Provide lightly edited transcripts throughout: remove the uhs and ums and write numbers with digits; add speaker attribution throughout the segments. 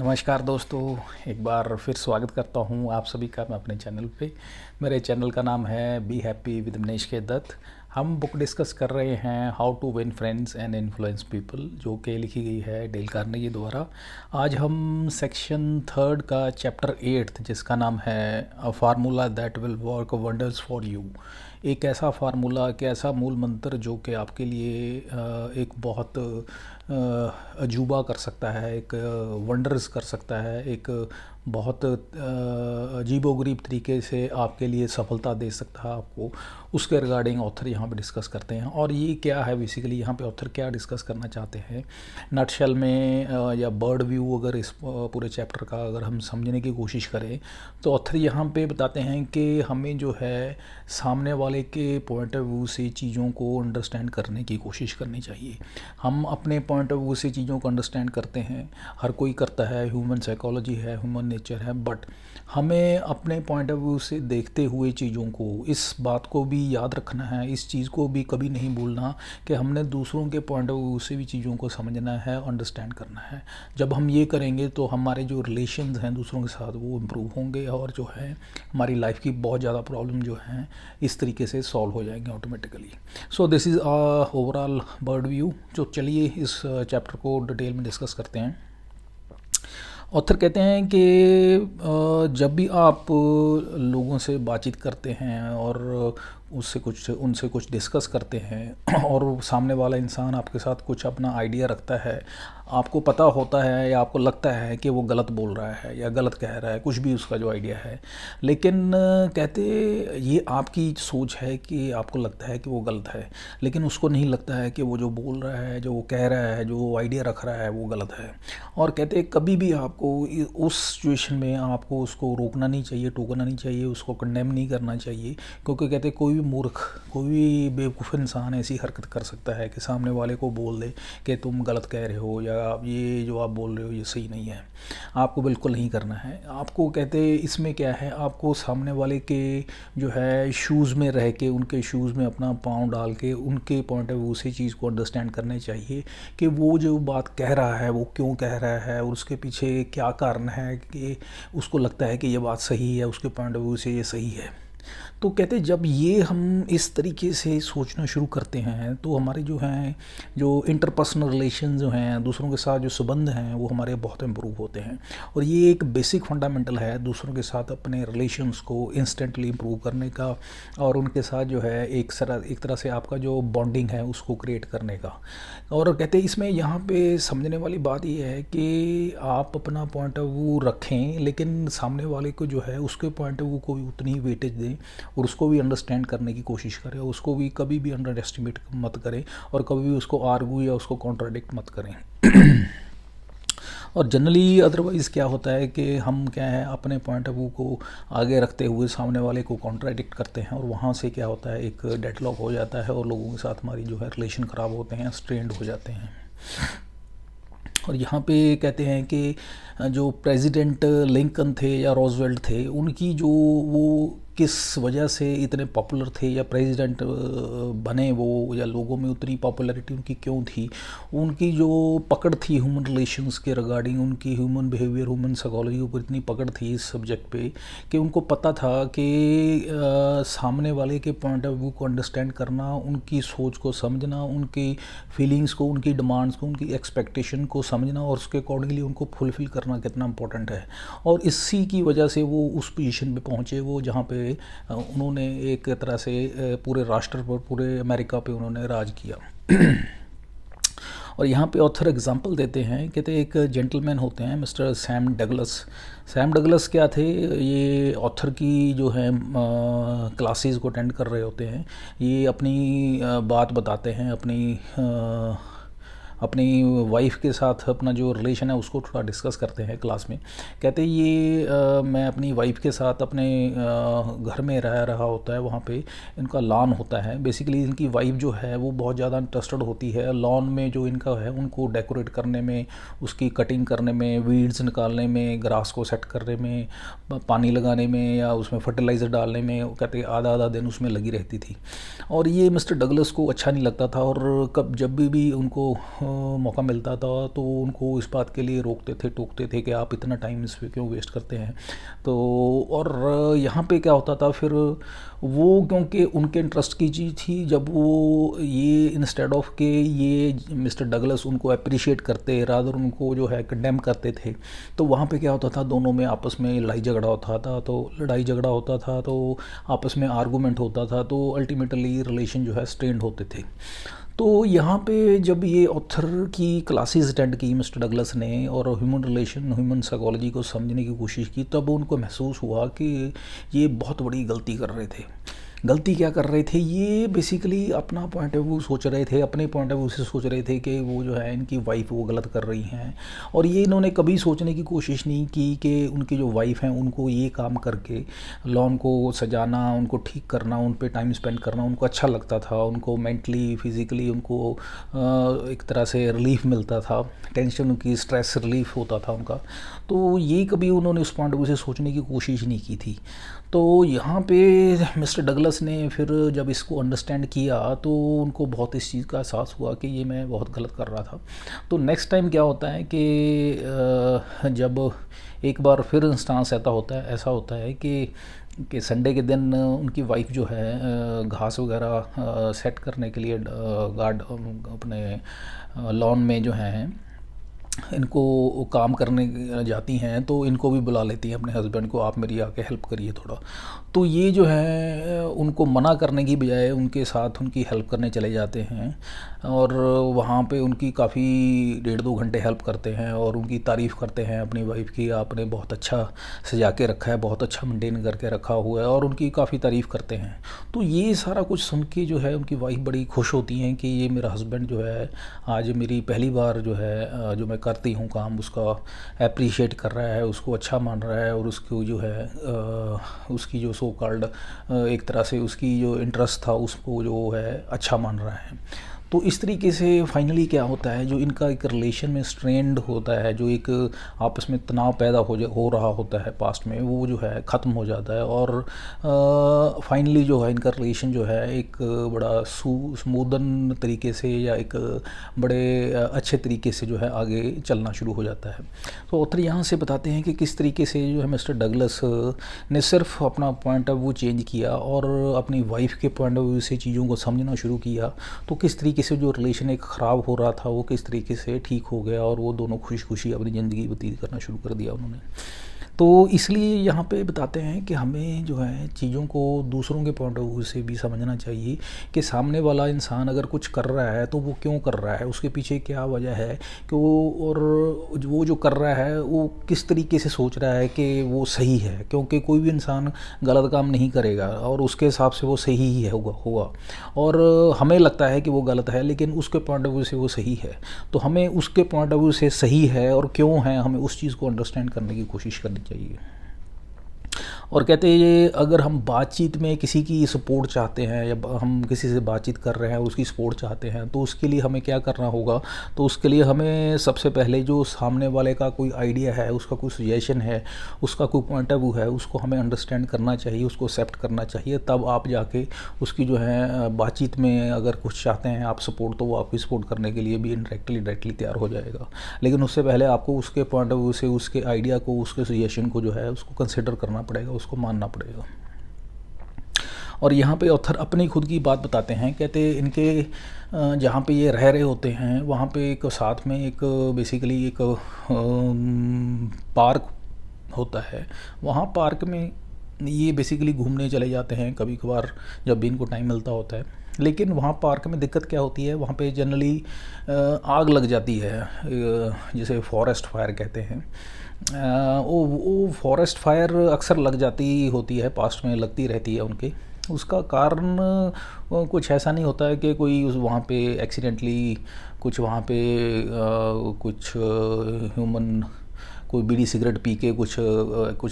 Speaker 1: नमस्कार दोस्तों, एक बार फिर स्वागत करता हूं आप सभी का मैं अपने चैनल पे। मेरे चैनल का नाम है बी हैप्पी विद मनीष के दत्त। हम बुक डिस्कस कर रहे हैं how to win friends and influence people, जो कि लिखी गई है डेल कार्नेगी द्वारा। आज हम सेक्शन थर्ड का चैप्टर 8 जिसका नाम है a formula that will work wonders for you. एक ऐसा फार्मूला, एक ऐसा मूल मंत्र जो कि आपके लिए एक बहुत अजूबा कर सकता है, एक वंडर्स कर सकता है, एक बहुत अजीबोगरीब तरीके से आपके लिए सफलता दे सकता है आपको। उसके रिगार्डिंग ऑथर यहाँ पे डिस्कस करते हैं। और ये क्या है बेसिकली, यहाँ पे ऑथर क्या डिस्कस करना चाहते हैं नटशेल में, या बर्ड व्यू अगर इस पूरे चैप्टर का अगर हम समझने की कोशिश करें तो ऑथर यहाँ पे बताते हैं कि हमें जो है सामने वाले के पॉइंट ऑफ व्यू से चीज़ों को अंडरस्टैंड करने की कोशिश करनी चाहिए। हम अपने पॉइंट ऑफ व्यू से चीज़ों को अंडरस्टैंड करते हैं, हर कोई करता है, ह्यूमन साइकोलॉजी है, ह्यूमन नेचर है। बट हमें अपने पॉइंट ऑफ व्यू से देखते हुए चीज़ों को, इस बात को भी याद रखना है, इस चीज़ को भी कभी नहीं भूलना कि हमने दूसरों के पॉइंट ऑफ व्यू से भी चीज़ों को समझना है, अंडरस्टैंड करना है। जब हम ये करेंगे तो हमारे जो रिलेशंस हैं दूसरों के साथ वो इम्प्रूव होंगे, और जो है हमारी लाइफ की बहुत ज़्यादा प्रॉब्लम जो हैं इस तरीके से सॉल्व हो जाएंगे automatically. So this is overall bird view. जो चलिए इस चैप्टर को डिटेल में डिस्कस करते हैं। ऑथर कहते हैं कि जब भी आप लोगों से बातचीत करते हैं और उनसे कुछ डिस्कस करते हैं और सामने वाला इंसान आपके साथ कुछ अपना आइडिया रखता है, आपको पता होता है या आपको लगता है कि वो गलत बोल रहा है या गलत कह रहा है, कुछ भी उसका जो आइडिया है, लेकिन कहते ये आपकी सोच है कि आपको लगता है कि वो गलत है, लेकिन उसको नहीं लगता है कि वो जो बोल रहा है, जो वो कह रहा है, जो वो आइडिया रख रहा है वो गलत है। और कहते कभी भी आपको उस सिचुएशन में आपको उसको रोकना नहीं चाहिए, टोकना नहीं चाहिए, उसको कंडेम नहीं करना चाहिए। क्योंकि कहते कोई भी मूर्ख, कोई भी बेवकूफ़ इंसान ऐसी हरकत कर सकता है कि सामने वाले को बोल दे कि तुम गलत कह रहे हो या ये जो आप बोल रहे हो ये सही नहीं है। आपको बिल्कुल नहीं करना है। आपको कहते इसमें क्या है, आपको सामने वाले के जो है शूज़ में रह के, उनके शूज़ में अपना पाँव डाल के उनके पॉइंट ऑफ व्यू से चीज़ को अंडरस्टैंड करने चाहिए कि वो जो बात कह रहा है वो क्यों कह रहा है और उसके पीछे क्या कारण है कि उसको लगता है कि ये बात सही है, उसके पॉइंट ऑफ व्यू से ये सही है। तो कहते जब ये हम इस तरीके से सोचना शुरू करते हैं तो हमारे जो हैं, जो इंटरपर्सनल रिलेशन जो हैं, दूसरों के साथ जो संबंध हैं वो हमारे बहुत इम्प्रूव होते हैं। और ये एक बेसिक फंडामेंटल है दूसरों के साथ अपने रिलेशंस को इंस्टेंटली इम्प्रूव करने का, और उनके साथ जो है एक तरह से आपका जो बॉन्डिंग है उसको क्रिएट करने का। और कहते हैं इसमें यहाँ पे समझने वाली बात ये है कि आप अपना पॉइंट ऑफ व्यू रखें, लेकिन सामने वाले को जो है उसके पॉइंट ऑफ व्यू को भी उतनी ही वेटेज दें और उसको भी अंडरस्टैंड करने की कोशिश करें, उसको भी कभी भी अंडर एस्टिमेट मत करें और कभी भी उसको आर्गू या उसको कॉन्ट्राडिक्ट मत करें। और जनरली अदरवाइज़ क्या होता है कि हम क्या है अपने पॉइंट ऑफ व्यू को आगे रखते हुए सामने वाले को कॉन्ट्राडिक्ट करते हैं, और वहाँ से क्या होता है एक डेडलॉक हो जाता है और लोगों के साथ हमारी जो है रिलेशन ख़राब होते हैं, स्ट्रेंड हो जाते हैं। और यहाँ पे कहते हैं कि जो प्रेसिडेंट लिंकन थे या रोजवेल्ट थे, उनकी जो वो किस वजह से इतने पॉपुलर थे या प्रेसिडेंट बने वो, या लोगों में उतनी पॉपुलैरिटी उनकी क्यों थी, उनकी जो पकड़ थी ह्यूमन रिलेशंस के रिगार्डिंग, उनकी ह्यूमन बिहेवियर, ह्यूमन साइकोलॉजी के ऊपर इतनी पकड़ थी इस सब्जेक्ट पे कि उनको पता था कि सामने वाले के पॉइंट ऑफ व्यू को अंडरस्टैंड करना, उनकी सोच को समझना, उनकी फीलिंग्स को, उनकी डिमांड्स को, उनकी एक्सपेक्टेशन को समझना और उसके अकॉर्डिंगली उनको फुलफ़िल करना कितना इंपॉर्टेंट है। और इसी की वजह से वो उस पोजीशन पे पहुँचे वो जहाँ पे उन्होंने एक तरह से पूरे राष्ट्र पर, पूरे अमेरिका पे उन्होंने राज किया। और यहाँ पे ऑथर एग्जांपल देते हैं, कहते एक जेंटलमैन होते हैं mister Sam Douglas. Sam Douglas क्या थे, ये ऑथर की जो है क्लासेस को अटेंड कर रहे होते हैं। ये अपनी बात बताते हैं, अपनी वाइफ के साथ अपना जो रिलेशन है उसको थोड़ा डिस्कस करते हैं क्लास में। कहते ये मैं अपनी वाइफ के साथ अपने घर में रहा होता है, वहाँ पे इनका लॉन होता है। बेसिकली इनकी वाइफ जो है वो बहुत ज़्यादा इंटरेस्टेड होती है लॉन में, जो इनका है उनको डेकोरेट करने में, उसकी कटिंग करने में, वीड्स निकालने में, ग्रास को सेट करने में, पानी लगाने में या उसमें फर्टिलाइज़र डालने में। कहते आधा आधा दिन उसमें लगी रहती थी। और ये मिस्टर डगलस को अच्छा नहीं लगता था, और जब भी उनको मौका मिलता था तो उनको इस बात के लिए रोकते थे, टोकते थे कि आप इतना टाइम इस पे क्यों वेस्ट करते हैं। तो और यहाँ पे क्या होता था फिर, वो क्योंकि उनके इंटरेस्ट की चीज़ थी, जब वो ये इंस्टेड ऑफ के ये मिस्टर डगलस उनको अप्रिशिएट करते, रादर उनको जो है कंडेम करते थे, तो वहाँ पे क्या होता था, दोनों में आपस में लड़ाई झगड़ा होता था। तो लड़ाई झगड़ा होता था तो आपस में आर्गूमेंट होता था, तो अल्टीमेटली रिलेशन जो है स्ट्रेंड होते थे। तो यहाँ पे जब ये ऑथर की क्लासेस अटेंड की मिस्टर डगलस ने और ह्यूमन रिलेशन, ह्यूमन साइकोलॉजी को समझने की कोशिश की, तब उनको महसूस हुआ कि ये बहुत बड़ी गलती कर रहे थे। गलती क्या कर रहे थे, ये बेसिकली अपना पॉइंट ऑफ व्यू सोच रहे थे, अपने पॉइंट ऑफ व्यू से सोच रहे थे कि वो जो है इनकी वाइफ वो गलत कर रही हैं, और ये इन्होंने कभी सोचने की कोशिश नहीं की कि उनकी जो वाइफ हैं उनको ये काम करके लॉन को सजाना, उनको ठीक करना, उन पे टाइम स्पेंड करना उनको अच्छा लगता था, उनको मेंटली फिज़िकली उनको एक तरह से रिलीफ मिलता था, टेंशन उनकी स्ट्रेस रिलीफ होता था उनका। तो ये कभी उन्होंने उस पॉइंट ऑफ व्यू से सोचने की कोशिश नहीं की थी। तो यहाँ पे मिस्टर डगलस ने फिर जब इसको अंडरस्टैंड किया तो उनको बहुत इस चीज़ का एहसास हुआ कि ये मैं बहुत गलत कर रहा था। तो नेक्स्ट टाइम क्या होता है कि जब एक बार फिर इंस्टांस ऐसा होता है कि संडे के दिन उनकी वाइफ जो है घास वगैरह सेट करने के लिए गार्ड अपने लॉन में जो है इनको काम करने जाती हैं, तो इनको भी बुला लेती हैं अपने हस्बैंड को, आप मेरी आके हेल्प करिए थोड़ा। तो ये जो है उनको मना करने की बजाय उनके साथ उनकी हेल्प करने चले जाते हैं, और वहाँ पे उनकी काफ़ी 1.5-2 घंटे हेल्प करते हैं और उनकी तारीफ़ करते हैं अपनी वाइफ की, आपने बहुत अच्छा सजा के रखा है, बहुत अच्छा मेंटेन करके रखा हुआ है, और उनकी काफ़ी तारीफ़ करते हैं। तो ये सारा कुछ सुन के जो है उनकी वाइफ बड़ी खुश होती हैं कि ये मेरा हस्बैंड जो है आज मेरी पहली बार जो है जो मैं करती हूँ काम उसका अप्रिशिएट कर रहा है, उसको अच्छा मान रहा है, और उसको जो है उसकी जो सो कॉल्ड एक तरह से उसकी जो इंटरेस्ट था उसको जो है अच्छा मान रहा है। तो इस तरीके से फाइनली क्या होता है, जो इनका एक रिलेशन में स्ट्रेंड होता है, जो एक आपस में तनाव पैदा हो रहा होता है पास्ट में, वो जो है ख़त्म हो जाता है, और फाइनली जो है इनका रिलेशन जो है एक बड़ा स्मूदन तरीके से या एक बड़े अच्छे तरीके से जो है आगे चलना शुरू हो जाता है। तो ऑथर यहाँ से बताते हैं कि किस तरीके से जो है मिस्टर डगलस ने सिर्फ अपना पॉइंट ऑफ व्यू चेंज किया और अपनी वाइफ के पॉइंट ऑफ व्यू से चीज़ों को समझना शुरू किया, तो किस तरीके से जो रिलेशन एक ख़राब हो रहा था वो किस तरीके से ठीक हो गया, और वो दोनों खुशी खुशी अपनी ज़िंदगी व्यतीत करना शुरू कर दिया उन्होंने। तो इसलिए यहाँ पे बताते हैं कि हमें जो है चीज़ों को दूसरों के पॉइंट ऑफ व्यू से भी समझना चाहिए कि सामने वाला इंसान अगर कुछ कर रहा है तो वो क्यों कर रहा है, उसके पीछे क्या वजह है कि और वो जो कर रहा है वो किस तरीके से सोच रहा है कि वो सही है, क्योंकि कोई भी इंसान गलत काम नहीं करेगा और उसके हिसाब से वो सही ही होगा और हमें लगता है कि वो गलत है लेकिन उसके पॉइंट ऑफ व्यू से वो सही है। तो हमें उसके पॉइंट ऑफ व्यू से सही है और क्यों है, हमें उस चीज़ को अंडरस्टैंड करने की कोशिश करनी चाहिए। और कहते हैं ये अगर हम बातचीत में किसी की सपोर्ट चाहते हैं या हम किसी से बातचीत कर रहे हैं उसकी सपोर्ट चाहते हैं तो उसके लिए हमें क्या करना होगा, तो उसके लिए हमें सबसे पहले जो सामने वाले का कोई आइडिया है, उसका कोई सजेशन है, उसका कोई पॉइंट ऑफ व्यू है, उसको हमें अंडरस्टैंड करना चाहिए, उसको एक्सेप्ट करना चाहिए। तब आप जाके उसकी जो है बातचीत में अगर कुछ चाहते हैं आप सपोर्ट, तो वो आपकी सपोर्ट करने के लिए भी डायरेक्टली तैयार हो जाएगा। लेकिन उससे पहले आपको उसके पॉइंट ऑफ व्यू से उसके आइडिया को, उसके सजेशन को जो है उसको कंसिडर करना पड़ेगा, उसको मानना पड़ेगा। और यहाँ पे ऑथर अपनी खुद की बात बताते हैं, कहते इनके जहाँ पे ये रह रहे होते हैं वहाँ पे एक साथ में एक बेसिकली एक पार्क होता है। वहाँ पार्क में ये बेसिकली घूमने चले जाते हैं कभी कभार जब भी इनको टाइम मिलता होता है। लेकिन वहाँ पार्क में दिक्कत क्या होती है, वहाँ पे जनरली आग लग जाती है, जिसे फॉरेस्ट फायर कहते हैं। वो फॉरेस्ट फायर अक्सर लग जाती होती है, पास्ट में लगती रहती है उनके। उसका कारण कुछ ऐसा नहीं होता है कि कोई वहाँ पे एक्सीडेंटली कुछ वहाँ पे कुछ ह्यूमन कोई बीड़ी सिगरेट पी के कुछ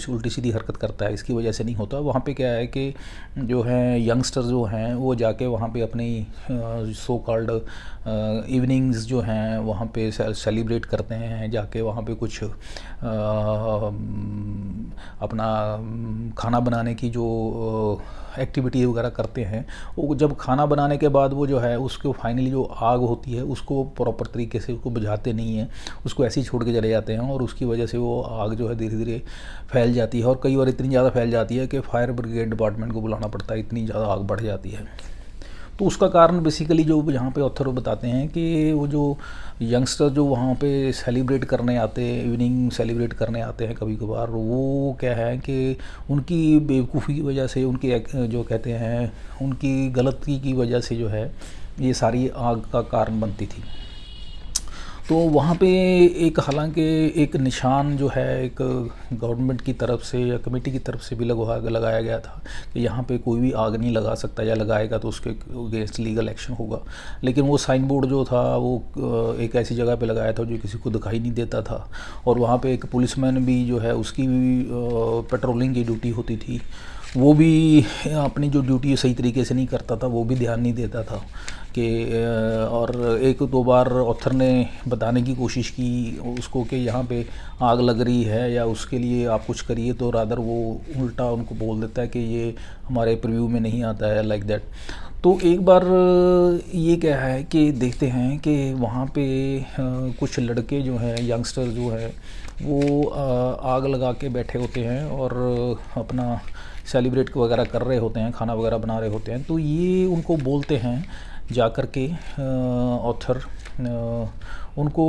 Speaker 1: उल्टी सीधी हरकत करता है, इसकी वजह से नहीं होता। वहाँ पे क्या है कि जो है यंगस्टर जो हैं वो जाके वहाँ पे अपनी सो कॉल्ड इवनिंग्स जो हैं वहाँ पे सेलिब्रेट करते हैं, जाके वहाँ पे कुछ अपना खाना बनाने की जो एक्टिविटी वगैरह करते हैं। वो जब खाना बनाने के बाद वो जो है उसको फाइनली जो आग होती है उसको प्रॉपर तरीके से उसको बुझाते नहीं हैं, उसको ऐसे ही छोड़ के चले जाते हैं, और उसकी वजह से वो आग जो है धीरे धीरे फैल जाती है, और कई बार इतनी ज़्यादा फैल जाती है कि फायर ब्रिगेड डिपार्टमेंट को बुलाना पड़ता है, इतनी ज़्यादा आग बढ़ जाती है। तो उसका कारण बेसिकली जो यहाँ पे ऑथर बताते हैं कि वो जो यंगस्टर जो वहाँ पे सेलिब्रेट करने आते हैं, इवनिंग सेलिब्रेट करने आते हैं कभी कभार, वो क्या है कि उनकी बेवकूफ़ी की वजह से, उनकी जो कहते हैं उनकी गलती की वजह से जो है ये सारी आग का कारण बनती थी। तो वहाँ पे एक हालांकि एक निशान जो है एक गवर्नमेंट की तरफ से या कमेटी की तरफ से भी लगाया गया था कि यहाँ पे कोई भी आग नहीं लगा सकता, या लगाएगा तो उसके अगेंस्ट लीगल एक्शन होगा। लेकिन वो साइन बोर्ड जो था वो एक ऐसी जगह पे लगाया था जो किसी को दिखाई नहीं देता था, और वहाँ पे एक पुलिसमैन भी जो है उसकी भी पेट्रोलिंग की ड्यूटी होती थी, वो भी अपनी जो ड्यूटी सही तरीके से नहीं करता था, वो भी ध्यान नहीं देता था कि और एक दो बार ऑथर ने बताने की कोशिश की उसको कि यहाँ पे आग लग रही है या उसके लिए आप कुछ करिए, तो रादर वो उल्टा उनको बोल देता है कि ये हमारे प्रीव्यू में नहीं आता है, लाइक दैट। तो एक बार ये क्या है कि देखते हैं कि वहाँ पे कुछ लड़के जो हैं, यंगस्टर जो है वो आग लगा के बैठे होते हैं और अपना सेलिब्रेट वगैरह कर रहे होते हैं, खाना वगैरह बना रहे होते हैं। तो ये उनको बोलते हैं जा कर के ऑथर उनको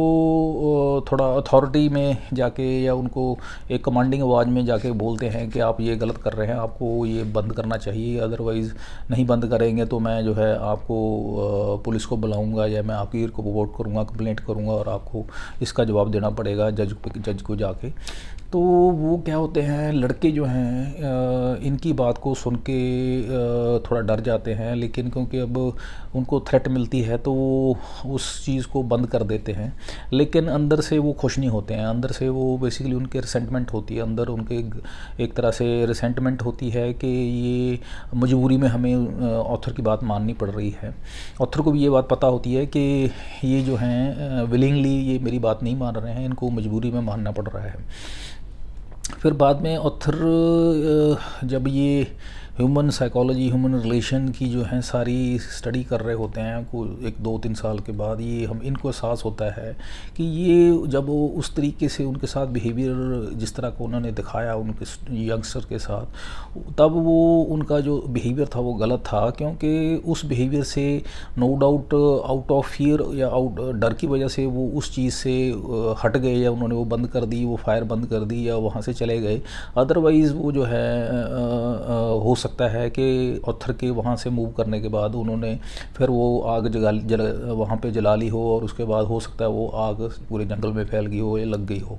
Speaker 1: थोड़ा अथॉरिटी में जाके या उनको एक कमांडिंग आवाज़ में जाके बोलते हैं कि आप ये गलत कर रहे हैं, आपको ये बंद करना चाहिए, अदरवाइज़ नहीं बंद करेंगे तो मैं जो है आपको पुलिस को बुलाऊंगा या मैं आपकी रिपोर्ट करूंगा, कंप्लेंट करूंगा, और आपको इसका जवाब देना पड़ेगा जज को जाके। तो वो क्या होते हैं, लड़के जो हैं इनकी बात को सुन के थोड़ा डर जाते हैं, लेकिन क्योंकि अब उनको थ्रेट मिलती है तो वो उस चीज़ को बंद कर देते हैं। लेकिन अंदर से वो खुश नहीं होते हैं, अंदर से वो बेसिकली उनके रिसेंटमेंट होती है, अंदर उनके एक तरह से रिसेंटमेंट होती है कि ये मजबूरी में हमें ऑथर की बात माननी पड़ रही है। ऑथर को भी ये बात पता होती है कि ये जो हैं विलिंगली ये मेरी बात नहीं मान रहे हैं, इनको मजबूरी में मानना पड़ रहा है। फिर बाद में ऑथर जब ये ह्यूमन साइकोलॉजी, ह्यूमन रिलेशन की जो है सारी स्टडी कर रहे होते हैं को 1-2-3 साल के बाद, ये हम इनको एहसास होता है कि ये जब वो उस तरीके से उनके साथ बिहेवियर जिस तरह को उन्होंने दिखाया उनके यंगस्टर के साथ, तब वो उनका जो बिहेवियर था वो गलत था, क्योंकि उस बिहेवियर से no doubt out of fear या डर की वजह से वो उस चीज़ से हट गए, या उन्होंने वो बंद कर दी, वो फायर बंद कर दी या वहाँ से चले गए। अदरवाइज़ वो जो है हो सकता है कि ऑथर के वहाँ से मूव करने के बाद उन्होंने फिर वो आग वहाँ पे जला ली हो, और उसके बाद हो सकता है वो आग पूरे जंगल में फैल गई हो या लग गई हो।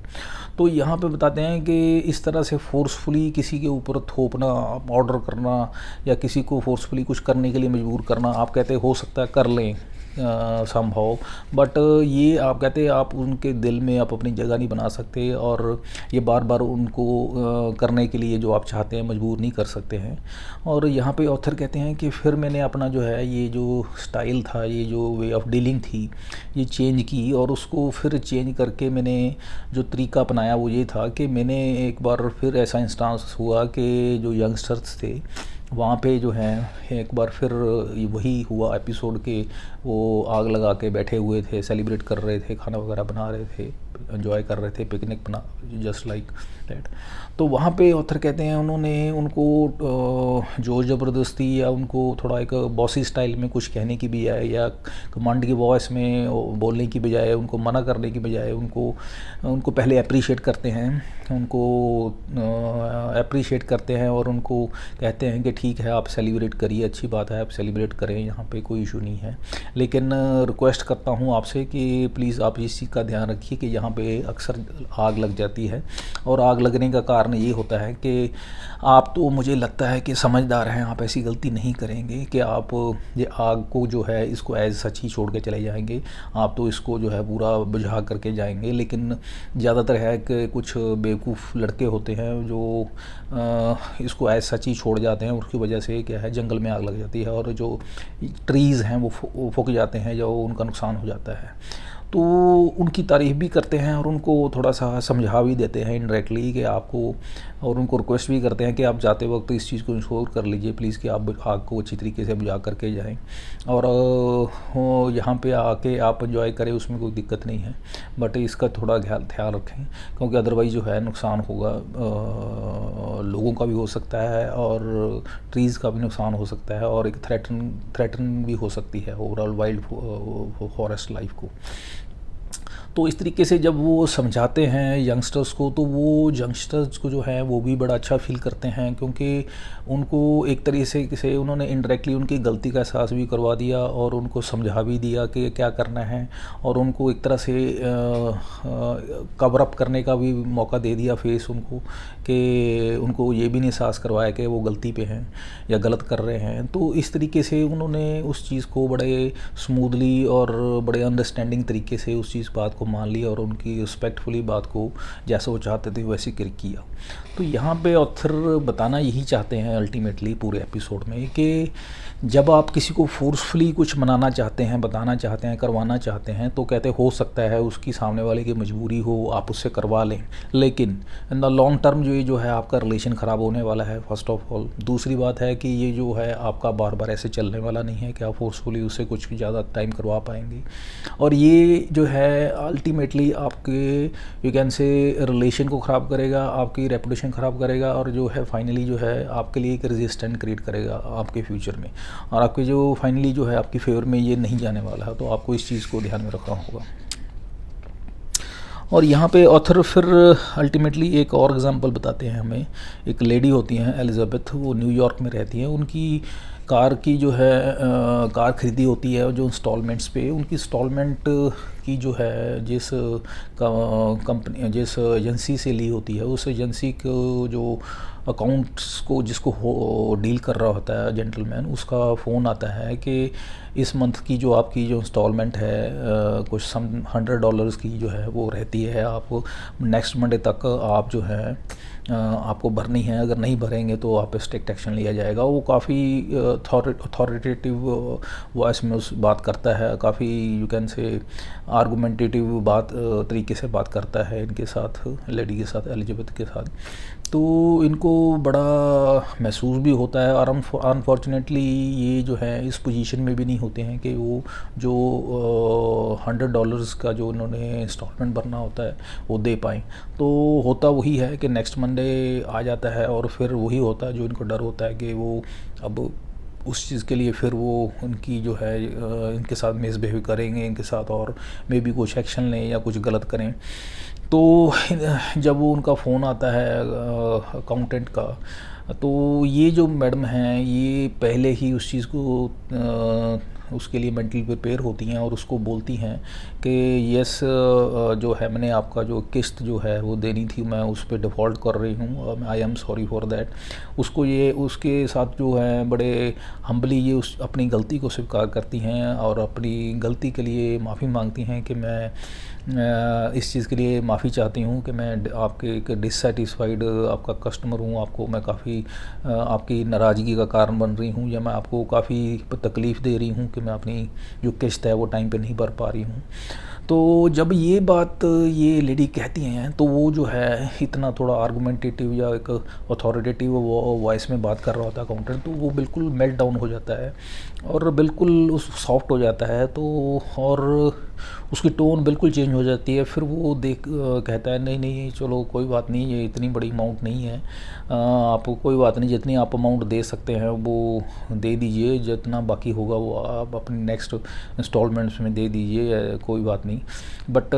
Speaker 1: तो यहाँ पे बताते हैं कि इस तरह से फोर्सफुली किसी के ऊपर थोपना, ऑर्डर करना या किसी को फोर्सफुली कुछ करने के लिए मजबूर करना, आप कहते हो सकता है कर लें संभव, बट ये आप कहते हैं आप उनके दिल में आप अपनी जगह नहीं बना सकते, और ये बार बार उनको करने के लिए जो आप चाहते हैं मजबूर नहीं कर सकते हैं। और यहाँ पे ऑथर कहते हैं कि फिर मैंने अपना जो है ये जो स्टाइल था, ये जो वे ऑफ डीलिंग थी, ये चेंज की, और उसको फिर चेंज करके मैंने जो तरीका अपनाया वो ये था कि मैंने एक बार फिर ऐसा इंस्टांस हुआ कि जो यंगस्टर्स थे वहाँ पे जो है एक बार फिर वही हुआ एपिसोड के वो आग लगा के बैठे हुए थे, सेलिब्रेट कर रहे थे, खाना वगैरह बना रहे थे, एंजॉय कर रहे थे, पिकनिक बना जस्ट लाइक दैट। तो वहाँ पे ऑथर कहते हैं उन्होंने उनको जोर ज़बरदस्ती या उनको थोड़ा एक बॉसी स्टाइल में कुछ कहने की बजाय या कमांड की वॉइस में बोलने की बजाय, उनको मना करने की बजाय उनको पहले अप्रिशिएट करते हैं उनको अप्रिशिएट करते हैं और उनको कहते हैं कि ठीक है आप सेलिब्रेट करिए, अच्छी बात है आप सेलिब्रेट करें, यहाँ पे कोई इशू नहीं है। लेकिन रिक्वेस्ट करता हूँ आपसे कि प्लीज़ आप इस चीज़ का ध्यान रखिए कि यहाँ पे अक्सर आग लग जाती है, और आग लगने का कारण ये होता है कि आप, तो मुझे लगता है कि समझदार हैं, आप ऐसी गलती नहीं करेंगे कि आप ये आग को जो है इसको एज सच ही छोड़ के चले जाएंगे। आप तो इसको जो है पूरा बुझा करके जाएंगे। लेकिन ज़्यादातर है कि कुछ बेवकूफ़ लड़के होते हैं जो इसको एज सच ही छोड़ जाते हैं, उसकी वजह से क्या है जंगल में आग लग जाती है और जो ट्रीज़ हैं वो फूक जाते हैं, जो उनका नुकसान हो जाता है। तो उनकी तारीफ़ भी करते हैं और उनको थोड़ा सा समझा भी देते हैं इनडायरेक्टली कि आपको, और उनको रिक्वेस्ट भी करते हैं कि आप जाते वक्त इस चीज़ को इंश्योर कर लीजिए प्लीज़ कि आप आग को अच्छी तरीके से बुझा करके जाएं, और यहाँ पे आके आप एंजॉय करें, उसमें कोई दिक्कत नहीं है। बट इसका थोड़ा ख्याल रखें, क्योंकि अदरवाइज़ जो है नुकसान होगा, लोगों का भी हो सकता है और ट्रीज़ का भी नुकसान हो सकता है, और एक थ्रेटन भी हो सकती है ओवरऑल वाइल्ड फॉरेस्ट लाइफ को। तो इस तरीके से जब वो समझाते हैं यंगस्टर्स को, तो वो यंगस्टर्स को जो है वो भी बड़ा अच्छा फील करते हैं, क्योंकि उनको एक तरीके से उन्होंने इनडायरेक्टली उनकी गलती का एहसास भी करवा दिया और उनको समझा भी दिया कि क्या करना है, और उनको एक तरह से कवर अप करने का भी मौका दे दिया फेस उनको, कि उनको ये भी नहीं एहसास करवाया कि वो गलती पे हैं या गलत कर रहे हैं। तो इस तरीके से उन्होंने उस चीज़ को बड़े स्मूथली और बड़े अंडरस्टैंडिंग तरीके से उस चीज़ बात को मान लिया और उनकी रिस्पेक्टफुली बात को जैसे वो चाहते थे वैसे किया। तो यहाँ पे ऑथर बताना यही चाहते हैं अल्टीमेटली पूरे एपिसोड में कि जब आप किसी को फोर्सफुली कुछ मनाना चाहते हैं, बताना चाहते हैं, करवाना चाहते हैं, तो कहते हो सकता है उसकी सामने वाले की मजबूरी हो, आप उससे करवा लें, लेकिन इन द लॉन्ग टर्म जो है आपका रिलेशन ख़राब होने वाला है फर्स्ट ऑफ ऑल। दूसरी बात है कि ये जो है आपका बार बार ऐसे चलने वाला नहीं है कि आप फोर्सफुली उससे कुछ ज़्यादा टाइम करवा पाएंगे, और ये जो है अल्टीमेटली आपके यू कैन से रिलेशन को ख़राब करेगा, आपकी रेपुटेशन ख़राब करेगा, और जो है फाइनली जो है आपके लिए एक रेजिस्टेंट क्रिएट करेगा आपके फ्यूचर में, और आपके जो फाइनली जो है आपकी फेवर में ये नहीं जाने वाला है। तो आपको इस चीज़ को ध्यान में रखना होगा। और यहाँ पे ऑथर फिर अल्टीमेटली एक और एग्जांपल बताते हैं हमें। एक लेडी होती हैं एलिज़ाबेथ, वो न्यूयॉर्क में रहती हैं। उनकी कार की जो है कार खरीदी होती है जो इंस्टॉलमेंट्स पे, उनकी इंस्टॉलमेंट की जो है जिस कंपनी जिस एजेंसी से ली होती है, उस एजेंसी को जो अकाउंट्स को जिसको डील कर रहा होता है जेंटलमैन, उसका फ़ोन आता है कि इस मंथ की जो आपकी जो इंस्टॉलमेंट है कुछ सम $100 की जो है वो रहती है, आप नेक्स्ट मंडे तक आप जो है आपको भरनी है, अगर नहीं भरेंगे तो आप पे स्ट्रिक्ट एक्शन लिया जाएगा। वो काफ़ी अथॉरिटेटिव वॉइस में उस बात करता है, काफ़ी यू कैन से आर्गूमेंटेटिव तरीके से बात करता है इनके साथ, लेडी के साथ, एलिजाबेथ के साथ। तो इनको बड़ा महसूस भी होता है, और अनफॉर्चुनेटली ये जो है इस पोजीशन में भी नहीं होते हैं कि वो जो $100 का जो उन्होंने इंस्टॉलमेंट भरना होता है वो दे पाएँ। तो होता वही है कि नेक्स्ट मंडे आ जाता है, और फिर वही होता है जो इनको डर होता है कि वो अब उस चीज़ के लिए फिर वो उनकी जो है इनके साथ मिसबिहेव करेंगे इनके साथ, और मे बी कुछ एक्शन लें या कुछ गलत करें। तो जब वो उनका फ़ोन आता है अकाउंटेंट का, तो ये जो मैडम हैं ये पहले ही उस चीज़ को उसके लिए मेंटली प्रिपेयर होती हैं और उसको बोलती हैं कि यस जो है मैंने आपका जो किस्त जो है वो देनी थी, मैं उस पर डिफ़ॉल्ट कर रही हूँ, I am sorry for that. उसको ये उसके साथ जो है बड़े हम्बली ये उस अपनी गलती को स्वीकार करती हैं और अपनी गलती के लिए माफ़ी मांगती हैं कि मैं इस चीज़ के लिए माफ़ी चाहती हूँ कि मैं आपके एक डिससेटिस्फाइड आपका कस्टमर हूँ, आपको मैं काफ़ी आपकी नाराज़गी का कारण बन रही हूँ, या मैं आपको काफ़ी तकलीफ़ दे रही हूँ कि मैं अपनी जो किस्त है वो टाइम पे नहीं भर पा रही हूँ। तो जब ये बात ये लेडी कहती हैं तो वो जो है इतना थोड़ा आर्गूमेंटेटिव या एक अथॉरिटेटिव वॉइस में बात कर रहा होता है अकाउंटेंट, तो वो बिल्कुल मेल्ट डाउन हो जाता है और बिल्कुल उस सॉफ्ट हो जाता है। तो और उसकी टोन बिल्कुल चेंज हो जाती है। फिर वो कहता है नहीं नहीं चलो कोई बात नहीं, ये इतनी बड़ी अमाउंट नहीं है, आप कोई बात नहीं, जितनी आप अमाउंट दे सकते हैं वो दे दीजिए, जितना बाकी होगा वो आप अपने नेक्स्ट इंस्टॉलमेंट्स में दे दीजिए, कोई बात नहीं मी, बट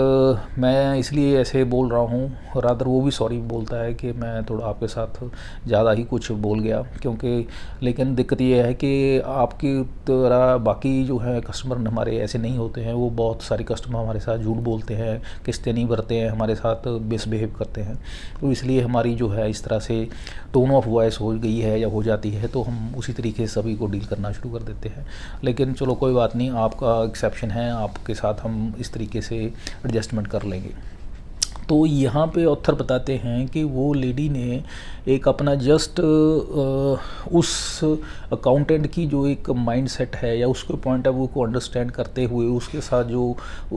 Speaker 1: मैं इसलिए ऐसे बोल रहा हूँ, रादर वो भी सॉरी बोलता है कि मैं थोड़ा आपके साथ ज़्यादा ही कुछ बोल गया, क्योंकि लेकिन दिक्कत ये है कि आपकी तरह बाकी जो है कस्टमर हमारे ऐसे नहीं होते हैं। वो बहुत सारे कस्टमर हमारे साथ झूठ बोलते हैं, किस्तें नहीं भरते हैं, हमारे साथ मिसबिहेव करते हैं। तो इसलिए हमारी जो है इस तरह से टोन ऑफ वॉइस हो गई है या हो जाती है, तो हम उसी तरीके से सभी को डील करना शुरू कर देते हैं। लेकिन चलो कोई बात नहीं, आपका एक्सेप्शन है, आपके साथ हम इस तरीके से एडजस्टमेंट कर लेंगे। तो यहाँ पे ऑथर बताते हैं कि वो लेडी ने एक अपना जस्ट उस अकाउंटेंट की जो एक माइंडसेट है या उसके पॉइंट ऑफ व्यू को अंडरस्टैंड करते हुए उसके साथ जो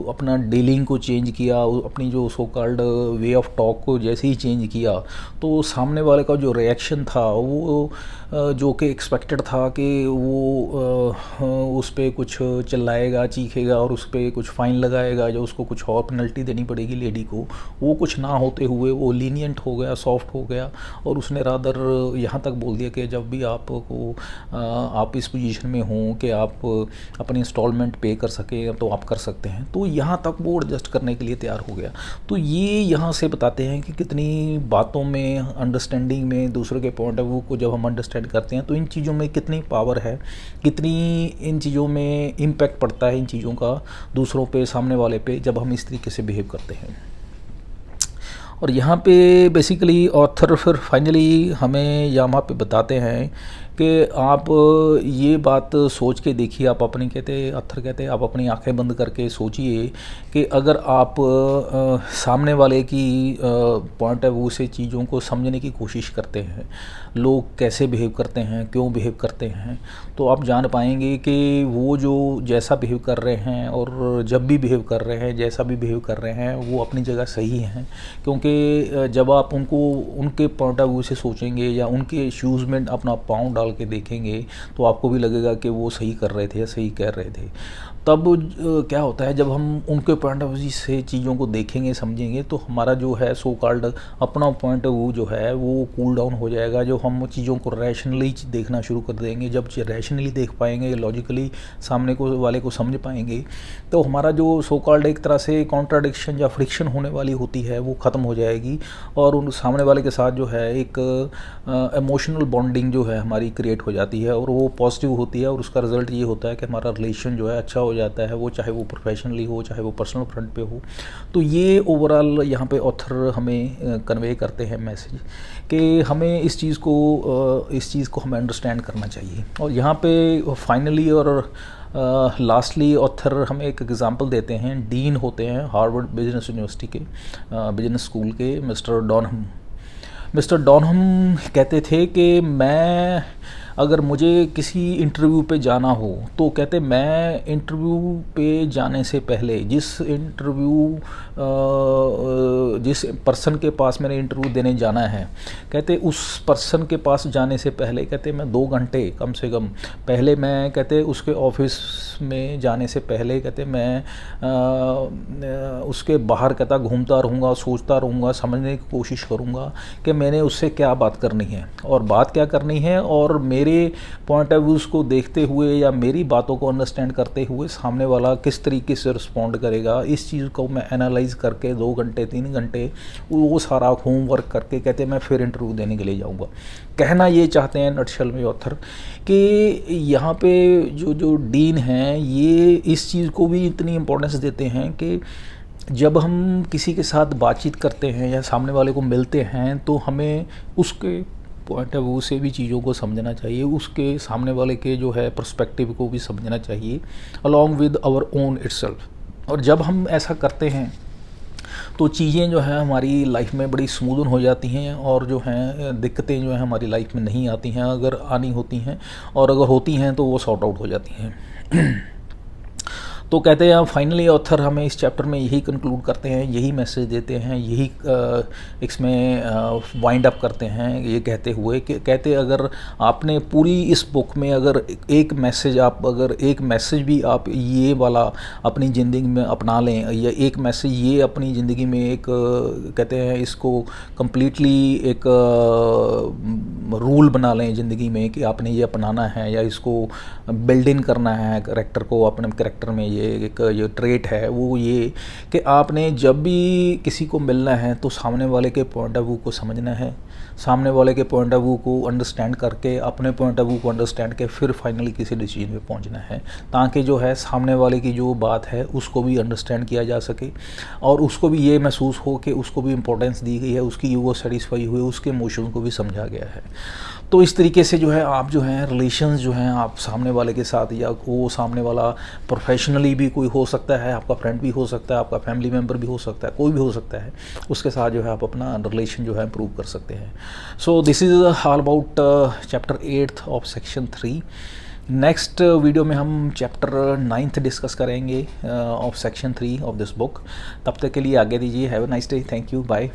Speaker 1: अपना डीलिंग को चेंज किया, अपनी जो so called way of talk को जैसे ही चेंज किया, तो सामने वाले का जो रिएक्शन था वो जो कि एक्सपेक्टेड था कि वो उस पर कुछ चिल्लाएगा, चीखेगा और उस पर कुछ फ़ाइन लगाएगा, जो उसको कुछ और पेनल्टी देनी पड़ेगी लेडी को, वो कुछ ना होते हुए वो लीनियंट हो गया, सॉफ्ट हो गया। और उसने रादर यहाँ तक बोल दिया कि जब भी आपको आप इस पोजीशन में हों कि आप अपनी इंस्टॉलमेंट पे कर सकें तो आप कर सकते हैं। तो यहाँ तक वो एडजस्ट करने के लिए तैयार हो गया। तो ये यहाँ से बताते हैं कि कितनी बातों में, अंडरस्टैंडिंग में, दूसरे के पॉइंट ऑफ व्यू को जब हम अंडरस्टैंड करते हैं तो इन चीज़ों में कितनी पावर है, कितनी इन चीज़ों में इम्पैक्ट पड़ता है इन चीज़ों का दूसरों पे, सामने वाले पे, जब हम इस तरीके से बिहेव करते हैं। और यहाँ पे बेसिकली ऑथर फिर फाइनली हमें यहाँ पे बताते हैं कि आप ये बात सोच के देखिए, आप अपनी ऑथर कहते हैं आप अपनी आंखें बंद करके सोचिए कि अगर आप सामने वाले की पॉइंट ऑफ व्यू से चीज़ों को समझने की कोशिश करते हैं, लोग कैसे बिहेव करते हैं, क्यों बिहेव करते हैं, तो आप जान पाएंगे कि वो जो जैसा बिहेव कर रहे हैं और जब भी बिहेव कर रहे हैं, जैसा भी बिहेव कर रहे हैं, वो अपनी जगह सही हैं। क्योंकि जब आप उनको उनके पॉइंट ऑफ व्यू से सोचेंगे या उनके शूज़ में अपना पाँव डाल के देखेंगे तो आपको भी लगेगा कि वो सही कर रहे थे या सही कह रहे थे। तब क्या होता है, जब हम उनके पॉइंट ऑफ व्यू से चीज़ों को देखेंगे, समझेंगे, तो हमारा जो है सो कॉल्ड अपना पॉइंट ऑफ व्यू जो है वो कूल डाउन हो जाएगा। जो हम चीज़ों को रैशनली देखना शुरू कर देंगे, जब रैशनली देख पाएंगे, लॉजिकली सामने को वाले को समझ पाएंगे, तो हमारा जो सो कॉल्ड एक तरह से कॉन्ट्राडिक्शन या फ्रिक्शन होने वाली होती है वो ख़त्म हो जाएगी। और उन सामने वाले के साथ जो है एक इमोशनल बॉन्डिंग जो है हमारी क्रिएट हो जाती है और वो पॉजिटिव होती है। और उसका रिज़ल्ट ये होता है कि हमारा रिलेशन जो है अच्छा हो जाता है, वो चाहे वो प्रोफेशनली हो, चाहे वो पर्सनल फ्रंट पे हो। तो ये ओवरऑल यहाँ पे ऑथर हमें कन्वे करते हैं मैसेज कि हमें इस चीज़ को हमें अंडरस्टैंड करना चाहिए। और यहाँ पे फाइनली और लास्टली ऑथर हमें एक एग्ज़ाम्पल देते हैं। डीन होते हैं हार्वर्ड बिजनेस यूनिवर्सिटी के बिजनेस स्कूल के मिस्टर डॉनहम कहते थे कि मैं अगर मुझे किसी इंटरव्यू पे जाना हो तो कहते मैं इंटरव्यू पे जाने से पहले जिस पर्सन के पास मैंने इंटरव्यू देने जाना है, कहते उस पर्सन के पास जाने से पहले कहते मैं 2 घंटे कम से कम पहले मैं कहते उसके ऑफिस में जाने से पहले कहते मैं उसके बाहर कहता घूमता रहूँगा, सोचता रहूँगा, समझने की कोशिश करूँगा कि मैंने उससे क्या बात करनी है और बात क्या करनी है, और मेरे पॉइंट ऑफ व्यूज़ को देखते हुए या मेरी बातों को अंडरस्टैंड करते हुए सामने वाला किस तरीके से रिस्पॉन्ड करेगा, इस चीज़ को मैं एनालाइज करके 2 घंटे 3 घंटे वो सारा होमवर्क करके कहते मैं फिर इंटरव्यू देने के लिए जाऊंगा। कहना ये चाहते हैं नटशल में ऑथर कि यहाँ पे जो डीन हैं ये इस चीज़ को भी इतनी इम्पोर्टेंस देते हैं कि जब हम किसी के साथ बातचीत करते हैं या सामने वाले को मिलते हैं तो हमें उसके पॉइंट ऑफ व्यू से भी चीज़ों को समझना चाहिए, उसके सामने वाले के जो है पर्सपेक्टिव को भी समझना चाहिए along with our own itself. और जब हम ऐसा करते हैं तो चीज़ें जो हैं हमारी लाइफ में बड़ी स्मूदन हो जाती हैं और जो हैं दिक्कतें जो हैं हमारी लाइफ में नहीं आती हैं, अगर आनी होती हैं, और अगर होती हैं तो वो सॉर्ट आउट हो जाती हैं। तो कहते हैं फाइनली ऑथर हमें इस चैप्टर में यही कंक्लूड करते हैं, यही मैसेज देते हैं, यही इसमें वाइंड अप करते हैं ये कहते हुए कि कहते अगर आपने पूरी इस बुक में अगर एक मैसेज भी आप ये वाला अपनी ज़िंदगी में अपना लें, या एक मैसेज ये अपनी ज़िंदगी में एक कहते हैं इसको कम्प्लीटली एक रूल बना लें ज़िंदगी में कि आपने ये अपनाना है या इसको बिल्ड इन करना है करेक्टर को, अपने करेक्टर में ये एक जो ट्रेट है वो ये कि आपने जब भी किसी को मिलना है तो सामने वाले के पॉइंट ऑफ व्यू को समझना है, सामने वाले के पॉइंट ऑफ व्यू को अंडरस्टैंड करके अपने पॉइंट ऑफ व्यू को अंडरस्टैंड के फिर फाइनली किसी डिसीजन पे पहुंचना है, ताकि जो है सामने वाले की जो बात है उसको भी अंडरस्टैंड किया जा सके और उसको भी ये महसूस हो कि उसको भी इम्पोर्टेंस दी गई है, उसकी ईगो सेटिस्फाई हुई, उसके इमोशंस को भी समझा गया है। तो इस तरीके से जो है आप जो है रिलेशंस जो हैं आप सामने वाले के साथ, या वो सामने वाला प्रोफेशनली भी कोई हो सकता है, आपका फ्रेंड भी हो सकता है, आपका फैमिली मेम्बर भी हो सकता है, कोई भी हो सकता है, उसके साथ जो है आप अपना रिलेशन जो है इम्प्रूव कर सकते हैं। So this is all about chapter 8 of section 3। Next video में हम चैप्टर 9 डिस्कस करेंगे of section 3 of this book. तब तक के लिए आगे दीजिए। Have a nice day. Thank you. Bye.